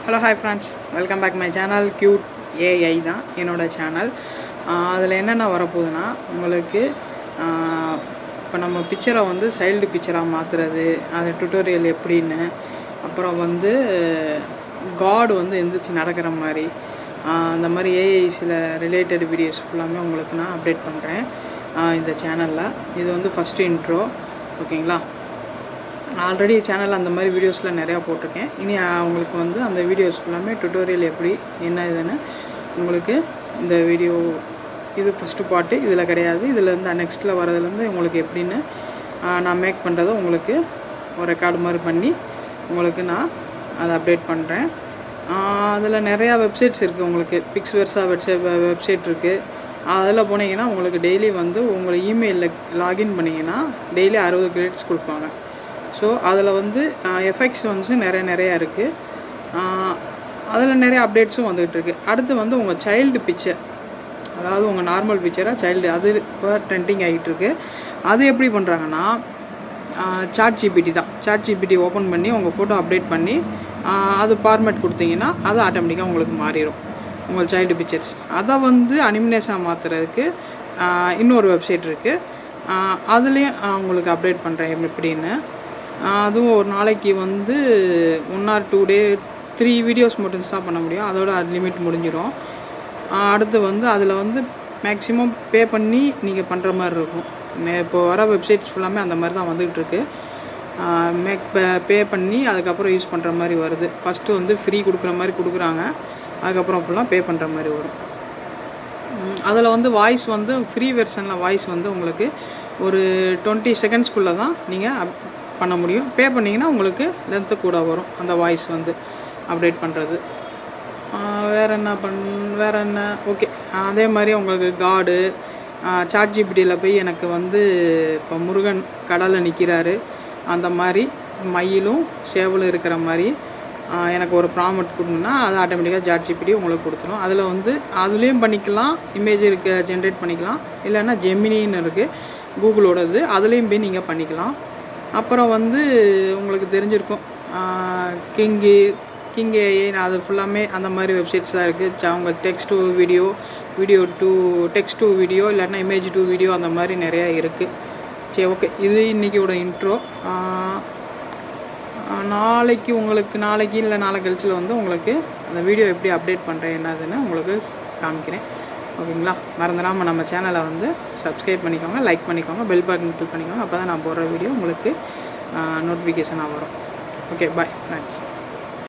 Hello hi friends, welcome back my channel. Cute AI தான் என்னோடய channel. அதில் என்னென்ன வரப்போகுதுன்னா, உங்களுக்கு இப்போ நம்ம பிக்சரை வந்து சைல்டு பிக்சராக மாற்றுறது, அது டுட்டோரியல் எப்படின்னு, அப்புறம் வந்து காட் வந்து எந்திரிச்சு நடக்கிற மாதிரி, அந்த மாதிரி ஏஐ சில ரிலேட்டட் வீடியோஸ் ஃபுல்லாமே உங்களுக்கு நான் அப்டேட் பண்ணுறேன் இந்த சேனலில். இது வந்து ஃபஸ்ட்டு இன்ட்ரோ, ஓகேங்களா? ஆல்ரெடி சேனலில் அந்த மாதிரி வீடியோஸில் நிறையா போட்டிருக்கேன். இனி உங்களுக்கு வந்து அந்த வீடியோஸ் ஃபுல்லாமே டுட்டோரியல் எப்படி என்ன இதுன்னு உங்களுக்கு இந்த வீடியோ இது ஃபஸ்ட்டு பார்ட்டு இதில் கிடையாது. இதிலேருந்து நெக்ஸ்ட்டில் வரதுலேருந்து உங்களுக்கு எப்படின்னு நான் மேக் பண்ணுறதை உங்களுக்கு ஒரு ரெக்கார்டு மாதிரி பண்ணி உங்களுக்கு நான் அதை அப்டேட் பண்ணுறேன். அதில் நிறையா வெப்சைட்ஸ் இருக்குது. உங்களுக்கு பிக்ஸ்வெர்ஸா வெப்சைட் இருக்குது. அதில் போனீங்கன்னா உங்களுக்கு டெய்லி வந்து உங்கள் இமெயிலில் லாகின் பண்ணிங்கன்னா டெய்லி 60 கிரெடிட்ஸ் கொடுப்பாங்க. ஸோ அதில் வந்து எஃபெக்ட்ஸ் வந்து நிறையா இருக்குது. அதில் நிறைய அப்டேட்ஸும் வந்துகிட்ருக்கு. அடுத்து வந்து உங்கள் சைல்டு பிக்சர், அதாவது உங்கள் நார்மல் பிக்சராக சைல்டு, அது இப்போ ட்ரெண்டிங் ஆகிட்டுருக்கு. அது எப்படி பண்ணுறாங்கன்னா, சாட் ஜிபிடி தான். சாட் ஜிபிடி ஓப்பன் பண்ணி உங்கள் ஃபோட்டோ அப்டேட் பண்ணி அது ஃபார்மேட் கொடுத்தீங்கன்னா அது ஆட்டோமேட்டிக்காக உங்களுக்கு மாறிடும் உங்கள் சைல்டு பிக்சர்ஸ். அதை வந்து அனிமினேஷனாக மாற்றுறதுக்கு இன்னொரு வெப்சைட் இருக்குது. அதுலேயும் உங்களுக்கு அப்டேட் பண்ணுறேன் எப்படின்னு. அதுவும் ஒரு நாளைக்கு வந்து 1 or 2 டே 3 வீடியோஸ் மட்டும் தான் பண்ண முடியும். அதோட அது லிமிட் முடிஞ்சிடும். அடுத்து வந்து அதில் வந்து மேக்ஸிமம் பே பண்ணி நீங்கள் பண்ணுற மாதிரி இருக்கும். இப்போ வர வெப்சைட்ஸ் ஃபுல்லாமே அந்த மாதிரி தான் வந்துகிட்ருக்கு. பே பண்ணி அதுக்கப்புறம் யூஸ் பண்ணுற மாதிரி வருது. ஃபஸ்ட்டு வந்து ஃப்ரீ கொடுக்குற மாதிரி கொடுக்குறாங்க, அதுக்கப்புறம் ஃபுல்லாக பே பண்ணுற மாதிரி வரும். அதில் வந்து வாய்ஸ் வந்து ஃப்ரீ வெர்ஷனில் வாய்ஸ் வந்து உங்களுக்கு ஒரு 20 செகண்ட்ஸ்குள்ளே தான் நீங்கள் பண்ண முடியும். பே பண்ணிங்கன்னா உங்களுக்கு லென்த்து கூட வரும் அந்த வாய்ஸ் வந்து அப்டேட் பண்ணுறது. வேறு என்ன ஓகே. அதே மாதிரி உங்களுக்கு காடு சாட் ஜிபிடியில் போய் எனக்கு வந்து இப்போ முருகன் கடலில் நிற்கிறாரு, அந்த மாதிரி மயிலும் சேவலும் இருக்கிற மாதிரி எனக்கு ஒரு ப்ராம்ப்ட் கொடுங்கன்னா அது ஆட்டோமேட்டிக்காக சாட் ஜிபிடி உங்களுக்கு கொடுத்துரும். அதில் வந்து அதுலேயும் பண்ணிக்கலாம், இமேஜ் ஜென்ரேட் பண்ணிக்கலாம். இல்லைன்னா ஜெமினின்னு இருக்குது கூகுளோடது, அதுலேயும் போய் நீங்கள் பண்ணிக்கலாம். அப்புறம் வந்து உங்களுக்கு தெரிஞ்சிருக்கும் கிங் ஏஐ, அது ஃபுல்லாமே அந்த மாதிரி வெப்சைட்ஸ் தான் இருக்குது. அவங்க text to video, video to text to video, இல்லைன்னா இமேஜ் டு வீடியோ, அந்த மாதிரி நிறையா இருக்குது. சரி, ஓகே. இது இன்றைக்கியோட இன்ட்ரோ. நாளைக்கு இல்லை நாளை கழிச்சில் வந்து உங்களுக்கு அந்த வீடியோ எப்படி அப்டேட் பண்ணுறேன் என்னதுன்னு உங்களுக்கு காமிக்கிறேன், ஓகேங்களா? மறந்துடாமல் நம்ம சேனலை வந்து சப்ஸ்கிரைப் பண்ணிக்கோங்க, லைக் பண்ணிக்கோங்க, பெல் பட்டன் கிளிக் பண்ணிக்கோங்க. அப்போ தான் நான் போடுற வீடியோ உங்களுக்கு நோட்டிஃபிகேஷனாக வரும். Okay, bye friends.